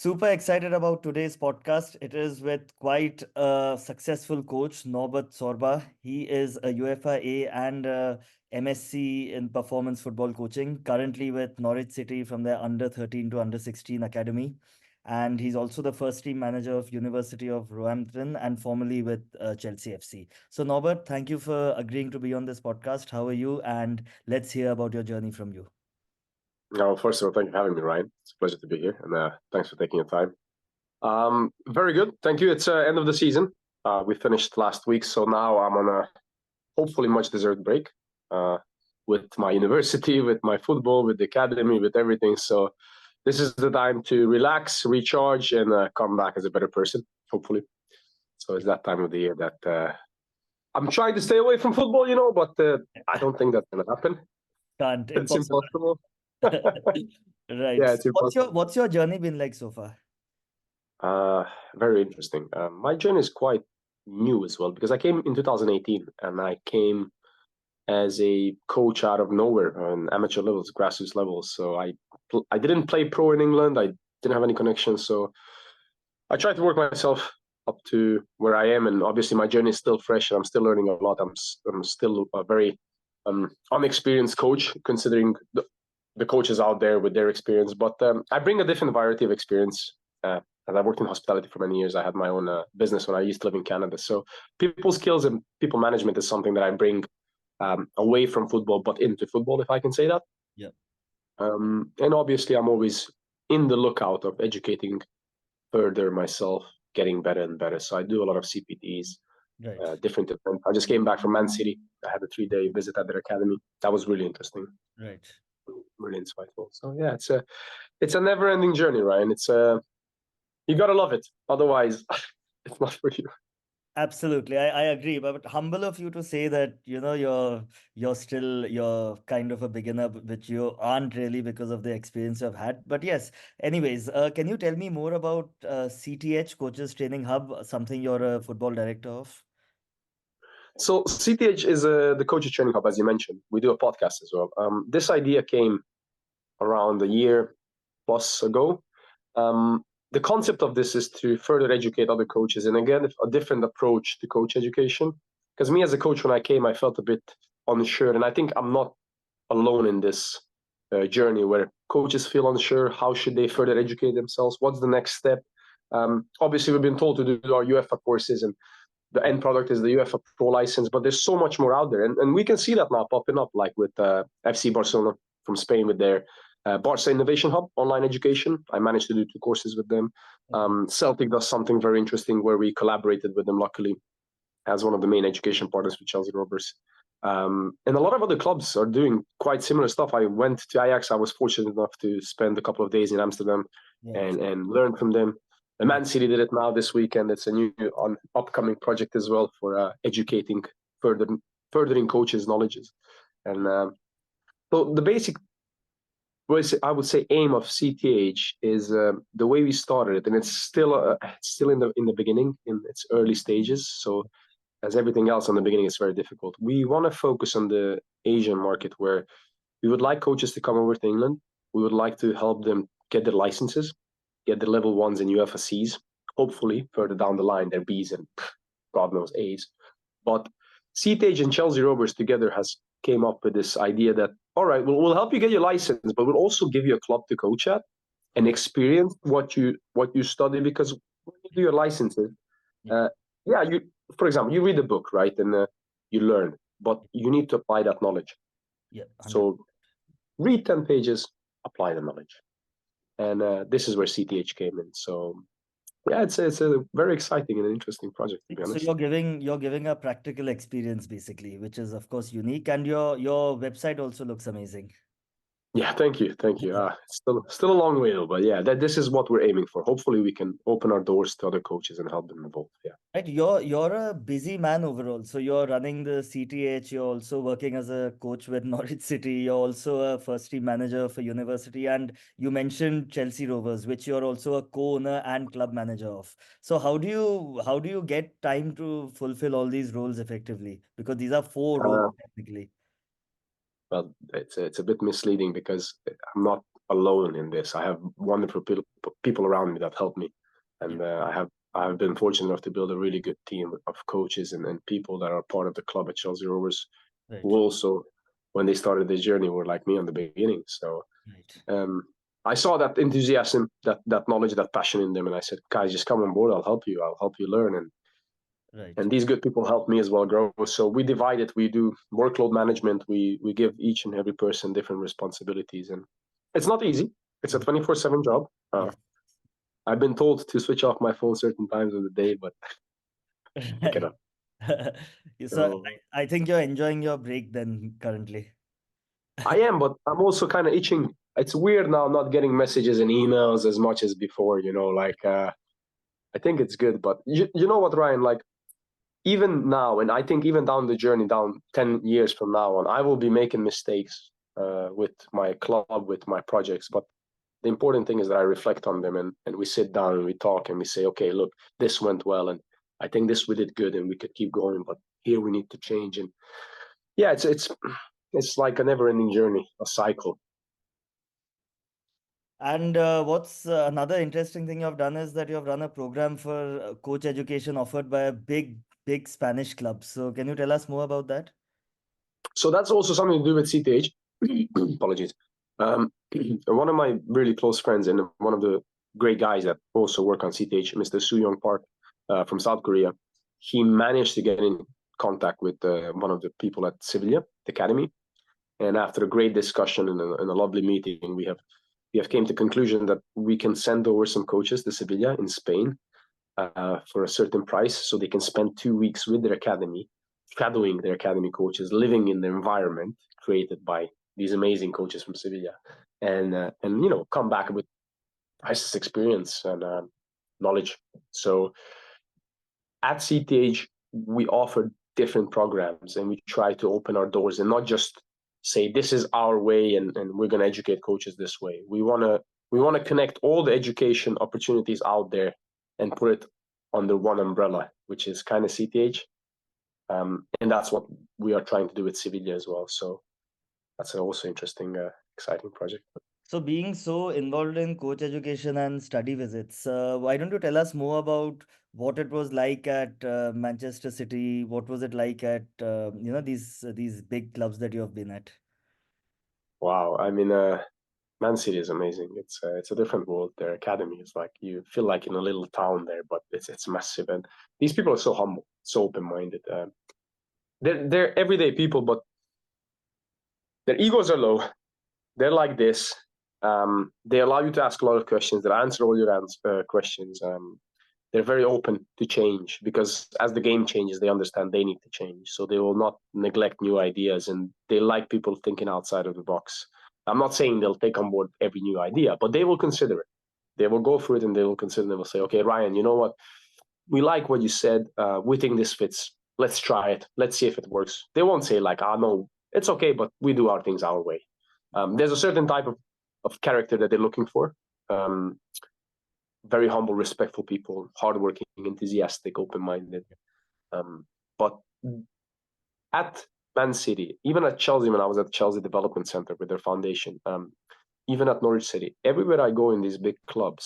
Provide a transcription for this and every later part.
Super excited about today's podcast. It is with quite a successful coach, Norbert Csorba. He is a UEFA A and MSc in performance football coaching, currently with Norwich City from their under 13 to under 16 academy. And he's also the first team manager of University of Roehampton and formerly with Chelsea FC. So, Norbert, thank you for agreeing to be on this podcast. How are you? And let's hear about your journey from you. First of all, thank you for having me, Ryan. It's a pleasure to be here, and thanks for taking your time. Very good, thank you. It's end of the season. We finished last week, so now I'm on a hopefully much-deserved break with my university, with my football, with the academy, with everything. So this is the time to relax, recharge, and come back as a better person, hopefully. So it's that time of the year that I'm trying to stay away from football, but I don't think that's going to happen. Can't, It's impossible. impossible. Right. Yeah, So it's impossible. what's your journey been like so far? Very interesting. My journey is quite new as well because I came in 2018 and I came as a coach out of nowhere on amateur levels, grassroots levels. So I didn't play pro in England. I didn't have any connections. So I tried to work myself up to where I am, and obviously my journey is still fresh. And I'm still learning a lot. I'm still a very unexperienced coach considering the coaches out there with their experience. But I bring a different variety of experience. And I worked in hospitality for many years. I had my own business when I used to live in Canada. So people skills and people management is something that I bring away from football, but into football, if I can say that. Yeah. And obviously, I'm always in the lookout of educating further myself, getting better and better. So I do a lot of CPDs, Right. different events. I just came back from Man City. I had a 3-day visit at their academy. That was really interesting, Right. really insightful. So yeah, it's a never-ending journey, Ryan. You gotta love it. Otherwise, it's not for you. Absolutely. I agree. But humble of you to say that, you're kind of a beginner, which you aren't really because of the experience you've had. But yes, anyways, can you tell me more about CTH, Coaches Training Hub, something you're a football director of? So CTH is the coaches training hub, as you mentioned. We do a podcast as well. This idea came around a year plus ago. The concept of this is to further educate other coaches, and again, a different approach to coach education. Because me as a coach, when I came, I felt a bit unsure, and I think I'm not alone in this journey where coaches feel unsure. How should they further educate themselves? What's the next step? Obviously, we've been told to do our UEFA courses, and the end product is the UEFA Pro license, but there's so much more out there. And we can see that now popping up, like with FC Barcelona from Spain with their Barca Innovation Hub, online education. I managed to do 2 courses with them. Celtic does something very interesting where we collaborated with them, luckily, as one of the main education partners for Chelsea Rovers. And a lot of other clubs are doing quite similar stuff. I went to Ajax. I was fortunate enough to spend a couple of days in Amsterdam and learn from them. The Man City did it now this weekend. It's a new upcoming project as well for educating furthering coaches' knowledges. And so the basic, I would say, aim of CTH is the way we started it, and it's still in the beginning, in its early stages. So as everything else in the beginning, it's very difficult. We want to focus on the Asian market where we would like coaches to come over to England. We would like to help them get their licenses, get the level 1s and UEFA Cs. Hopefully, further down the line, their Bs and God knows As. But CTH and Chelsea Rovers together has came up with this idea that, all right, we'll help you get your license, but we'll also give you a club to coach at and experience what you study. Because when you do your licenses, for example, you read a book, right, and you learn, but you need to apply that knowledge. Yeah. So read 10 pages, apply the knowledge. And this is where CTH came in. So yeah, it's a very exciting and interesting project, to be So honest. you're giving a practical experience basically, which is of course unique, and your website also looks amazing. Yeah, thank you. Still a long way though, but yeah, this is what we're aiming for. Hopefully, we can open our doors to other coaches and help them evolve. Yeah. Right, you're a busy man overall. So you're running the CTH. You're also working as a coach with Norwich City. You're also a first team manager for university, and you mentioned Chelsea Rovers, which you're also a co-owner and club manager of. So how do you get time to fulfill all these roles effectively? Because these are 4 roles Uh, technically. well, it's a bit misleading because I'm not alone in this. I have wonderful people around me that help me, Yeah. and I've been fortunate enough to build a really good team of coaches and people that are part of the club at Chelsea Rovers, who Right. also, when they started this journey, were like me on the beginning. So Right. um, I saw that enthusiasm, that knowledge, that passion in them, and I said, guys, just come on board. I'll help you. I'll help you learn, Right. and these good people help me as well grow. So we divide it. We do workload management. We give each and every person different responsibilities, and it's not easy. It's a Mhm. 24/7 job. Yes. I've been told to switch off my phone certain times of the day, but I Right. cannot. So So I think you're enjoying your break then currently. I am, but I'm also kind of itching. It's weird now not getting messages and emails as much as before. I think it's good, but you know what, Ryan? Like even now, and I think even down the journey, down 10 years from now on, I will be making mistakes with my club, with my projects. But the important thing is that I reflect on them and we sit down and we talk and we say, okay, look, this went well, and I think this we did good, and we could keep going, but here we need to change. And yeah, it's like a never-ending journey, a cycle. And what's another interesting thing you've done is that you've run a program for coach education offered by a big Spanish club. So can you tell us more about that? So that's also something to do with CTH. Apologies. One of my really close friends and one of the great guys that also work on CTH, Mr. Soo Park from South Korea, he managed to get in contact with one of the people at Sevilla, the academy. And after a great discussion and a lovely meeting, we have came to conclusion that we can send over some coaches to Sevilla in Spain for a certain price, so they can spend 2 weeks with their academy, shadowing their academy coaches, living in the environment created by these amazing coaches from Sevilla, and come back with priceless experience and knowledge. So at CTH, we offer different programs and we try to open our doors and not just say this is our way and we're going to educate coaches this way. We want to connect all the education opportunities out there and put it under one umbrella, which is kind of CTH. And that's what we are trying to do with Sevilla as well. So that's also interesting, exciting project. So being so involved in coach education and study visits, why don't you tell us more about what it was like at Manchester City? What was it like at these big clubs that you have been at? Wow. I mean, Man City is amazing. It's a different world. Their academy is like you feel like in a little town there, but it's massive. And these people are so humble, so open minded. They're everyday people, but their egos are low. They're like this. They allow you to ask a lot of questions. They answer all your questions. They're very open to change because as the game changes, they understand they need to change. So they will not neglect new ideas, and they like people thinking outside of the box. I'm not saying they'll take on board every new idea, but they will consider it. They will go for it and they will consider. They will say, "Okay, Ryan, you know what? We like what you said. We think this fits. Let's try it. Let's see if it works." They won't say like, "Ah, no, it's okay, but we do our things our way." There's a certain type of character that they're looking for. Um, Very humble, respectful people, hardworking, enthusiastic, open-minded. But at Man City, even at Chelsea, when I was at Chelsea Development Center with their foundation, even at Norwich City, everywhere I go in these big clubs,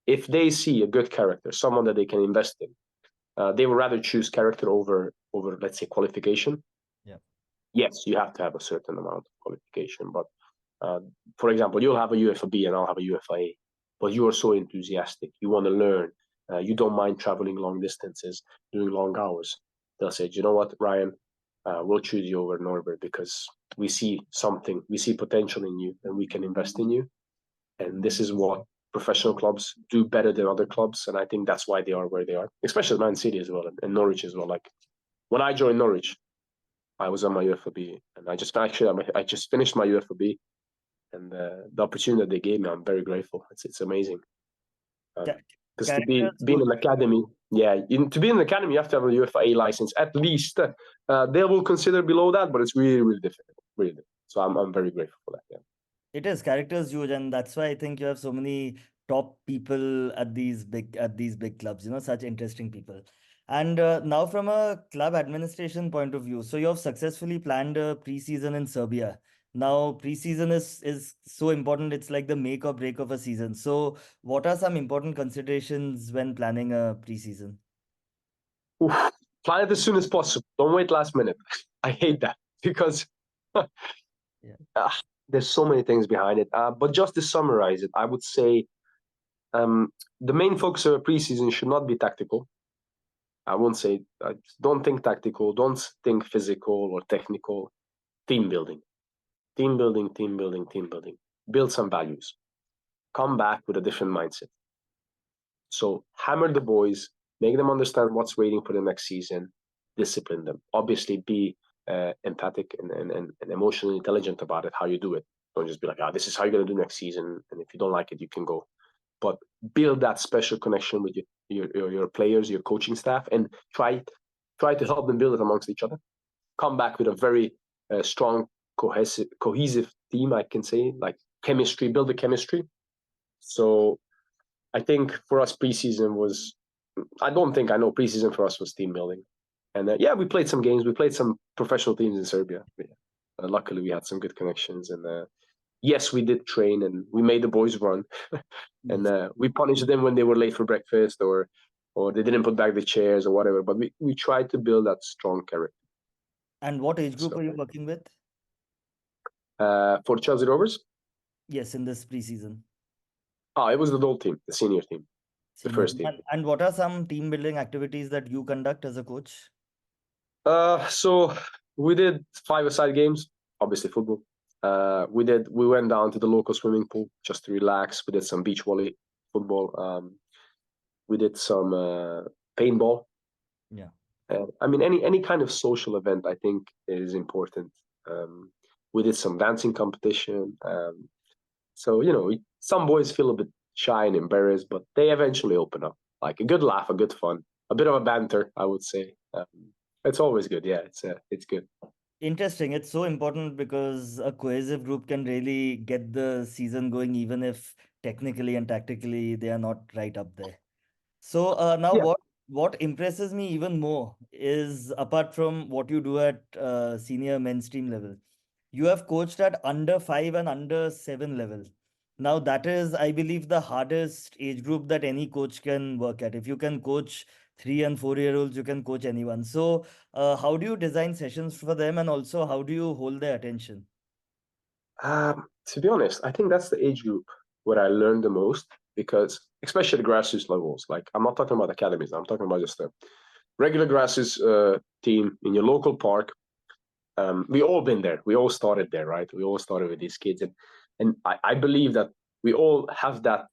if they see a good character, someone that they can invest in, they would rather choose character over let's say qualification. Yeah. Yes, you have to have a certain amount of qualification, but uh, for example, you'll have a UFB and I'll have a UFA, but you are so enthusiastic, you want to learn, you don't mind traveling long distances, doing long hours. They'll say, you know what, Ryan, we'll choose you over Norbert because we see something, we see potential in you, and we can invest in you. And this is what professional clubs do better than other clubs, and I think that's why they are where they are, especially Man City as well and Norwich as well. Like when I joined Norwich, I was on my UFB, and I just finished my UFB, and the opportunity that they gave me, I'm very grateful. It's amazing. Ca- Because to be Characters in huge. an academy, yeah, to be in an academy, you have to have a UFA license at least. They will consider below that, but it's really really difficult, really difficult. So I'm very grateful for that. Yeah. It is characters huge, and that's why I think you have so many top people at these big clubs. Such interesting people. And now, from a club administration point of view, so you have successfully planned a pre-season in Serbia. Now, preseason is so important. It's like the make or break of a season. So, what are some important considerations when planning a preseason? Oof. Plan it as soon as possible. Don't wait last minute. I hate that because Yeah. there's so many things behind it. But just to summarize it, I would say the main focus of a preseason should not be tactical. I won't say, don't think tactical, don't think physical or technical. Team building, team building, team building, team building. Build some values. Come back with a different mindset. So hammer the boys, make them understand what's waiting for the next season, discipline them. Obviously, be empathic and emotionally intelligent about it, how you do it. Don't just be like, this is how you're going to do next season. And if you don't like it, you can go. But build that special connection with your players, your coaching staff, and try to help them build it amongst each other. Come back with a very strong, cohesive team, I can say, like chemistry, build the chemistry. So I think for us, preseason was. I don't think I know preseason for us was team building, and yeah, we played some games. We played some professional teams in Serbia. Yeah. Luckily, we had some good connections, and yes, we did train, and we made the boys run, and Yes. we punished them when they were late for breakfast or they didn't put back the chairs or whatever. But we tried to build that strong character. And what age group So are you working with? for Chelsea Rovers, Yes, in this preseason. it was the adult team, the senior team, the Senior first team. team. And what are some team building activities that you conduct as a coach? So we did five-a-side games, obviously football. We went down to the local swimming pool just to relax. We did some beach volley football. We did some paintball. Yeah. I mean, any kind of social event, I think, is important. Um, we did some dancing competition. So some boys feel a bit shy and embarrassed, but they eventually open up. Like a good laugh, a good fun, a bit of a banter, I would say. It's always good. Yeah, it's good. Interesting. It's so important because a cohesive group can really get the season going, even if technically and tactically they are not right up there. So now Yeah. what impresses me even more is apart from what you do at senior men's team level, you have coached at under 5 and under 7 level. Now that is, I believe, the hardest age group that any coach can work at. If you can coach 3 and 4 year olds, you can coach anyone. So how do you design sessions for them, and also how do you hold their attention? To be honest, I think that's the age group where I learned the most because, especially the grassroots levels, like I'm not talking about academies, I'm talking about just a regular grassroots team in your local park. We all been there. We all started there, right? We all started with these kids, and I believe that we all have that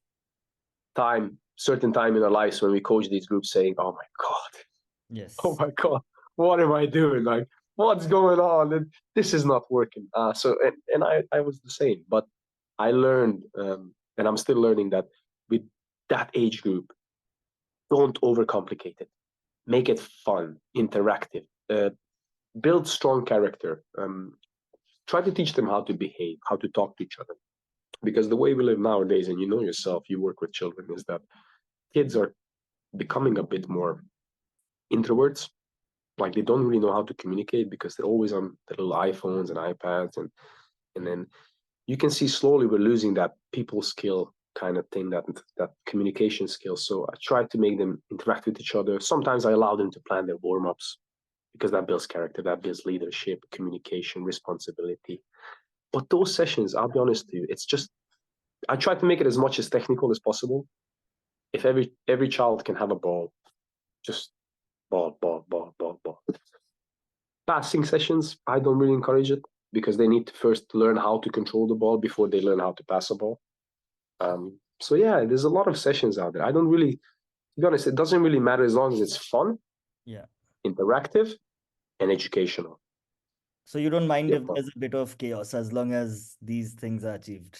certain time in our lives when we coach these groups, saying, "Oh my god, oh Yes. my god, what am I doing? Like, what's going on? And this is not working." And I was the same, but I learned, and I'm still learning that with that age group, don't overcomplicate it. Make it fun, interactive. Build strong character. Try to teach them how to behave, how to talk to each other. Because the way we live nowadays, and you know yourself, you work with children, is that kids are becoming a bit more introverts. Like they don't really know how to communicate because they're always on the little iPhones and iPads, and then you can see slowly we're losing that people skill kind of thing, that communication skill. So I try to make them interact with each other. Sometimes I allow them to plan their warm-ups because that builds character, that builds leadership, communication, responsibility. But those sessions, I'll be honest with you, it's just I try to make it as much as technical as possible. If every child can have a ball, just ball, ball, ball, ball, ball. Passing sessions, I don't really encourage it because they need to first learn how to control the ball before they learn how to pass a ball. So yeah, there's a lot of sessions out there. I don't really, to be honest, it doesn't really matter as long as it's fun, Yeah. interactive, and educational. So you don't mind Yeah. if there's a bit of chaos as long as these things are achieved.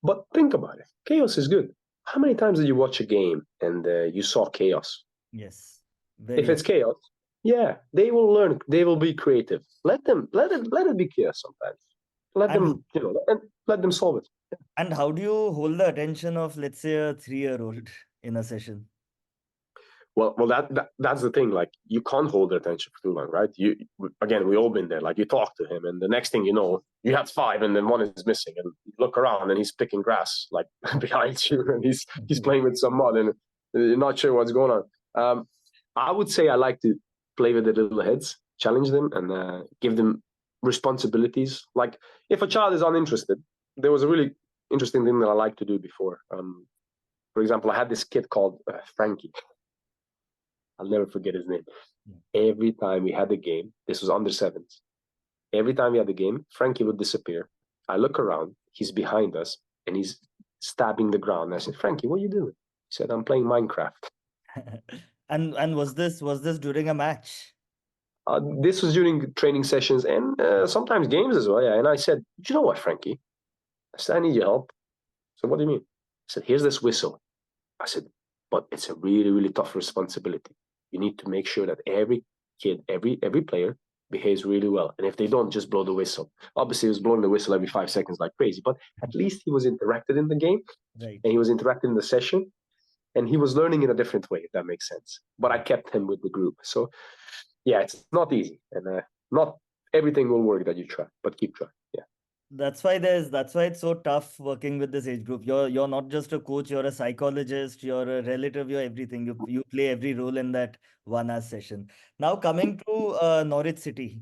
But think about it. Chaos is good. How many times did you watch a game and you saw chaos? Yes. If Very. it's chaos, yeah, they will learn. They will be creative. Let it be chaos sometimes. Let And them, let them solve it. and how do you hold the attention of, let's say, a 3 year old in a session? Well, that's the thing. Like, you can't hold their attention for too long, right? Again, we all been there. Like, you talk to him, and the next thing you know, you have five, and then one is missing, and you look around, and he's picking grass like behind you, and he's playing with some mud, and you're not sure what's going on. I would say I like to play with the little heads, challenge them, and give them responsibilities. Like, if a child is uninterested, there was a really interesting thing that I like to do before. For example, I had this kid called Frankie. I'll never forget his name. Every time we had a game, this was under sevens. Every time we had a game, Frankie would disappear. I look around, he's behind us, and he's stabbing the ground. I said, Frankie, what are you doing? He said, I'm playing Minecraft. And was this during a match? This was during training sessions and sometimes games as well. Yeah. And I said, you know what, Frankie? I said, I need your help. So what do you mean? I said, here's this whistle. I said, but it's a really, really tough responsibility. You need to make sure that every kid, every player behaves really well. And if they don't, just blow the whistle. Obviously, he was blowing the whistle every 5 seconds like crazy, but at least he was interacted in the game Right. and he was interacted in the session and he was learning in a different way, if that makes sense. But I kept him with the group. So, yeah, it's not easy. And not everything will work that you try, but keep trying. Yeah. That's why it's so tough working with this age group. You're not just a coach, you're a psychologist, you're a relative, you're everything. You play every role in that 1 hour session. Now coming to Norwich City.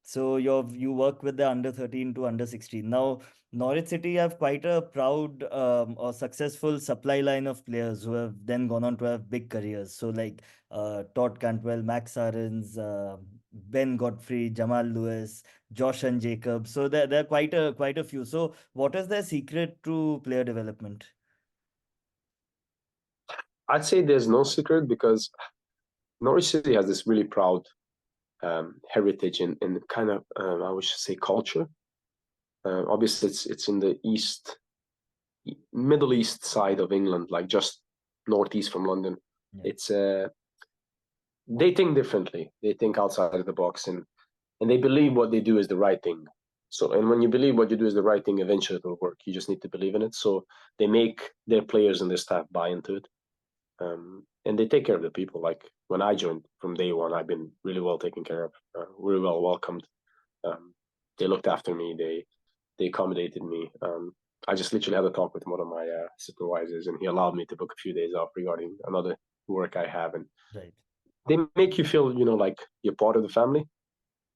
So you work with the under 13 to under 16. Now Norwich City have quite a proud or successful supply line of players who have then gone on to have big careers. So like Todd Cantwell, Max Aarons, Ben Godfrey, Jamal Lewis, Josh and Jacob. So there are quite a few. So what is their secret to player development? I'd say there's no secret because Norwich City has this really proud heritage and kind of, I would say, culture. Obviously, it's in the Middle East side of England, like just northeast from London. Yeah. It's they think differently. They think outside of the box, and they believe what they do is the right thing. So, and when you believe what you do is the right thing, eventually it will work. You just need to believe in it. So they make their players and their staff buy into it, and they take care of the people. Like when I joined from day one, I've been really well taken care of, really well welcomed. They looked after me. They accommodated me. I just literally had a talk with one of my supervisors, and he allowed me to book a few days off regarding another work I have, and Right. they make you feel, like you're part of the family.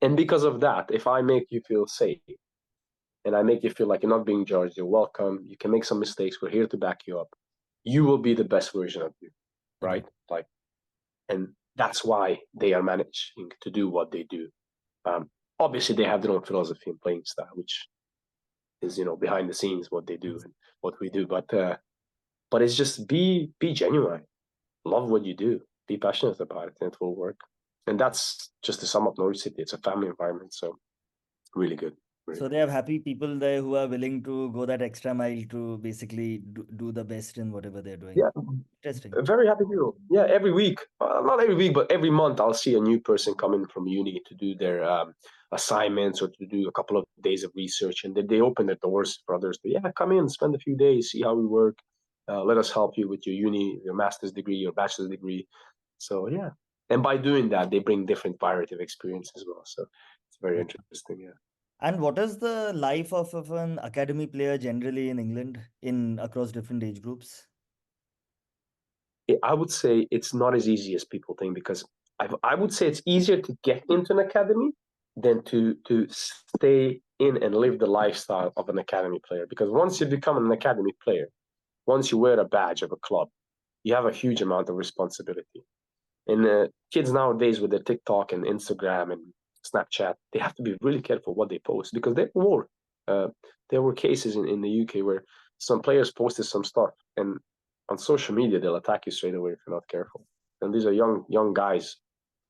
And because of that, if I make you feel safe and I make you feel like you're not being judged, you're welcome, you can make some mistakes, we're here to back you up. You will be the best version of you, right? Like, and that's why they are managing to do what they do. Obviously, they have their own philosophy and playing style, which is behind the scenes what they do and what we do. But it's just be genuine, love what you do, be passionate about it, and it will work. And that's just to sum up Norwich City. It's a family environment, so really good. Really So good. they have happy people there who are willing to go that extra mile to basically do the best in whatever they're doing. Yeah, Interesting. very happy people. Yeah, every week, not every week, but every month, I'll see a new person coming from uni to do their assignments or to do a couple of days of research, and they open their doors for others to come in, spend a few days, see how we work. Let us help you with your uni, your master's degree, your bachelor's degree. So yeah, and by doing that, they bring different variety of experience as well. So it's very interesting. Yeah. And what is the life of an academy player generally in England in across different age groups? I would say it's not as easy as people think because I would say it's easier to get into an academy than to stay in and live the lifestyle of an academy player. Because once you become an academy player, once you wear a badge of a club, you have a huge amount of responsibility. And kids nowadays with their TikTok and Instagram and Snapchat, they have to be really careful what they post because uh, there were cases in the UK where some players posted some stuff and on social media they'll attack you straight away if you're not careful. And these are young guys,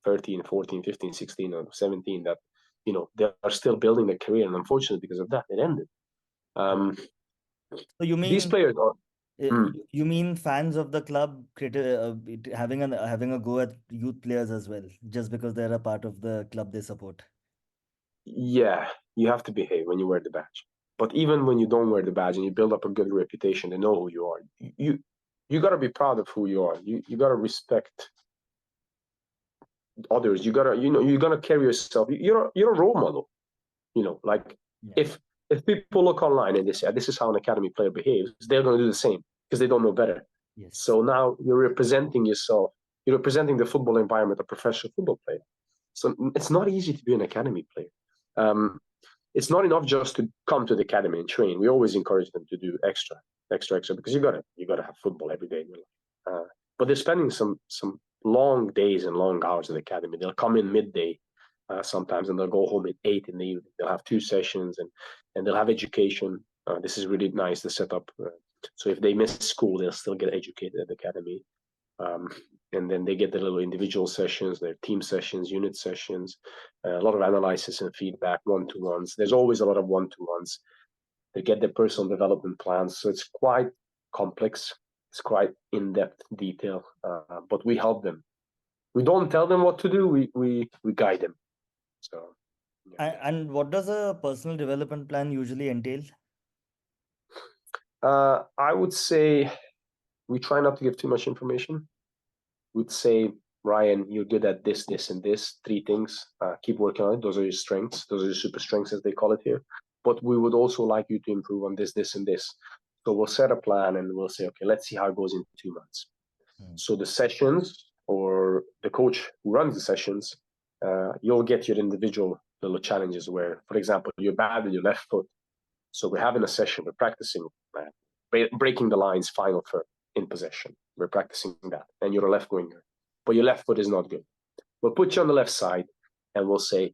13, 14, 15, 16, or 17 that they are still building their career, and unfortunately because of that it ended. Um, So you these mean players are. Mm, you mean fans of the club having a go at youth players as well, just because they're a part of the club they support? yeah, you have to behave when you wear the badge. But even when you don't wear the badge and you build up a good reputation, they know who you are. You got to be proud of who you are. You got to respect. others. You're gonna carry yourself. You're a role model. Like Yeah. if people look online and they say this is how an academy player behaves, they're gonna do the same because they don't know better. Yes. So now you're representing yourself. You're representing the football environment, a professional football player. So it's not easy to be an academy player. Um, it's not enough just to come to the academy and train. We always encourage them to do extra, because you gotta have football every day in your life. But they're spending some long days and long hours at the academy. They'll come in midday sometimes, and they'll go home at 8 in the evening. They'll have 2 sessions, and they'll have education. This is really nice, the setup. So if they miss school, they'll still get educated at the academy. Um, and then they get the little individual sessions, their team sessions, unit sessions, a lot of analysis and feedback, one-to-ones. There's always a lot of one-to-ones. They get their personal development plans. So it's quite complex. It's quite in-depth detail, but we help them. We don't tell them what to do. We guide them. So. Yeah. And what does a personal development plan usually entail? I would say we try not to give too much information. We'd say, Ryan, you're good at this, this, and this, 3 things. Keep working on it. Those are your strengths. Those are your super strengths, as they call it here. But we would also like you to improve on this, this, and this. So we'll set a plan and we'll say, okay, let's see how it goes in 2 months. So the sessions, or the coach who runs the sessions, you'll get your individual little challenges where, for example, you're bad with your left foot. So we're having a session, we're practicing breaking the lines final third in possession. We're practicing that. And you're a left winger, but your left foot is not good. We'll put you on the left side and we'll say,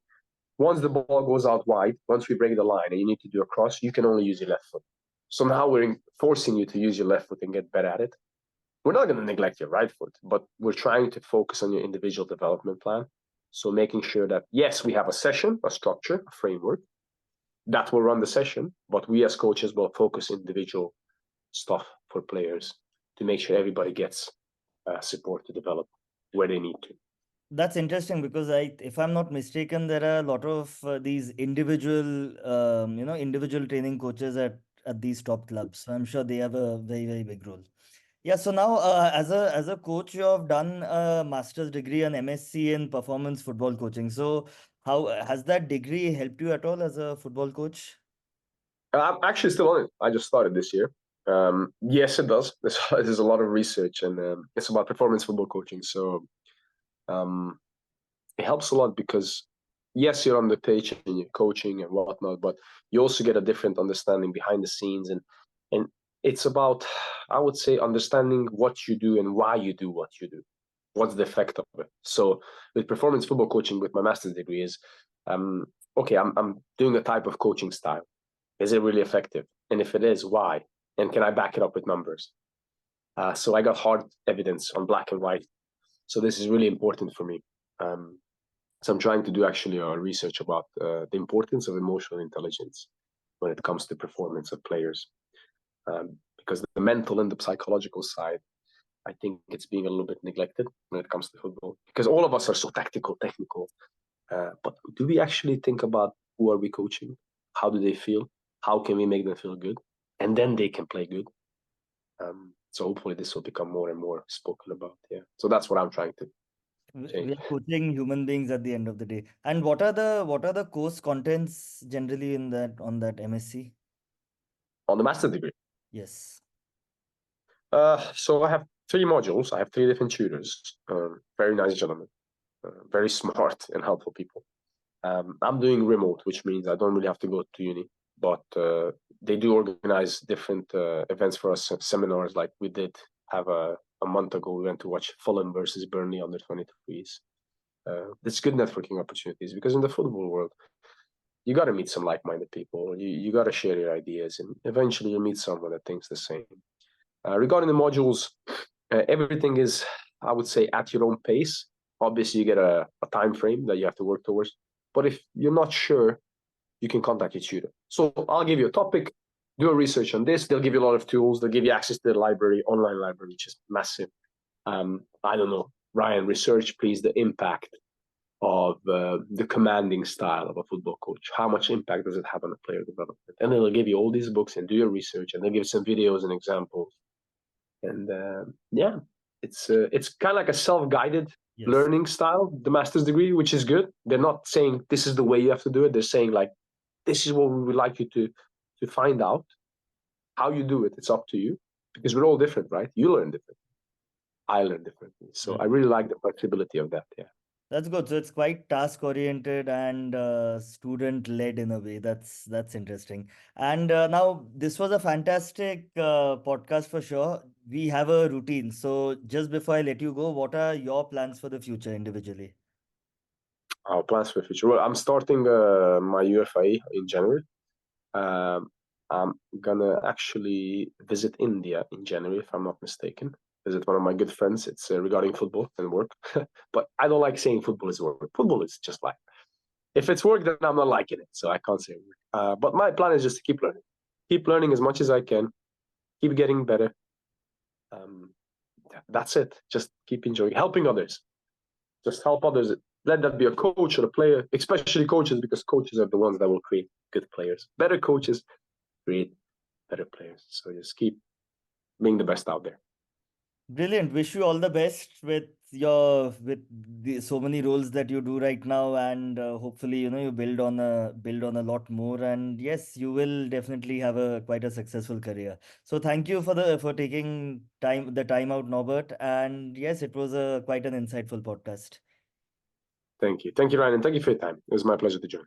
once the ball goes out wide, once we break the line and you need to do a cross, you can only use your left foot. So now we're forcing you to use your left foot and get better at it. We're not going to neglect your right foot, but we're trying to focus on your individual development plan. So making sure that, yes, we have a session, a structure, a framework that will run the session, but we as coaches will focus individual stuff for players to make sure everybody gets support to develop where they need to. That's interesting because if I'm not mistaken, there are a lot of these individual training coaches at these top clubs. So I'm sure they have a very, very big role. Yeah. So now, as a coach, you have done a master's degree and MSc in performance football coaching. So how has that degree helped you at all as a football coach? I'm actually still on it. I just started this year. Yes, it does. There's a lot of research, and it's about performance football coaching. So um, it helps a lot because, yes, you're on the pitch and you're coaching and whatnot, but you also get a different understanding behind the scenes, and it's about, I would say, understanding what you do and why you do what you do. What's the effect of it? So with performance football coaching, with my master's degree, is okay. I'm doing a type of coaching style. Is it really effective? And if it is, why? And can I back it up with numbers? So I got hard evidence on black and white. So this is really important for me. So I'm trying to do actually research about the importance of emotional intelligence when it comes to performance of players. Because the mental and the psychological side, I think it's being a little bit neglected when it comes to football. Because all of us are so tactical, technical. But do we actually think about who are we coaching? How do they feel? How can we make them feel good? And then they can play good. So hopefully this will become more and more spoken about. Yeah. So that's what I'm trying to We change. are coaching human beings at the end of the day. And what are the course contents generally in that on that MSc? On the master's degree. Yes. So I have 3 modules. I have 3 different tutors. Very nice gentlemen, very smart and helpful people. I'm doing remote, which means I don't really have to go to uni, but they do organize different events for us, seminars. Like we did have a month ago, we went to watch Fulham versus Burnley under 23s. It's good networking opportunities because in the football world, you got to meet some like-minded people. You got to share your ideas, and eventually you meet someone that thinks the same. Regarding the modules, everything is, I would say, at your own pace. Obviously, you get a time frame that you have to work towards. But if you're not sure, you can contact your tutor. So I'll give you a topic, do a research on this. They'll give you a lot of tools. They'll give you access to the library, online library, which is massive. I don't know, Ryan, research, please, the impact of the commanding style of a football coach. How much impact does it have on the player development? And then they'll give you all these books and do your research, and they'll give some videos and examples. And yeah, it's kind of like a self-guided Yes. learning style, the master's degree, which is good. They're not saying this is the way you have to do it. They're saying like this is what we would like you to find out. How you do it, it's up to you because we're all different, right? You learn different. I learn differently. So I really like the flexibility of that. Yeah. That's good. So it's quite task oriented and student led in a way. That's interesting. And now this was a fantastic podcast for sure. We have a routine. So just before I let you go, what are your plans for the future individually? Our plans for the future. Well, I'm starting my UFA in January. Um, I'm gonna actually visit India in January, if I'm not mistaken. Visit one of my good friends. It's regarding football and work. But I don't like saying football is work. Football is just like if it's work, then I'm not liking it. So I can't say work. But my plan is just to keep learning as much as I can, keep getting better. Um, that's it. Just keep enjoying, helping others. Just help others. Let that be a coach or a player, especially coaches, because coaches are the ones that will create good players. Better coaches create better players. So just keep being the best out there. Brilliant. Wish you all the best with your with so many roles that you do right now, and hopefully, you build on a lot more. And yes, you will definitely have a quite a successful career. So thank you for taking the time out, Norbert. And yes, it was a quite an insightful podcast. Thank you. Thank you, Ryan. And thank you for your time. It was my pleasure to join.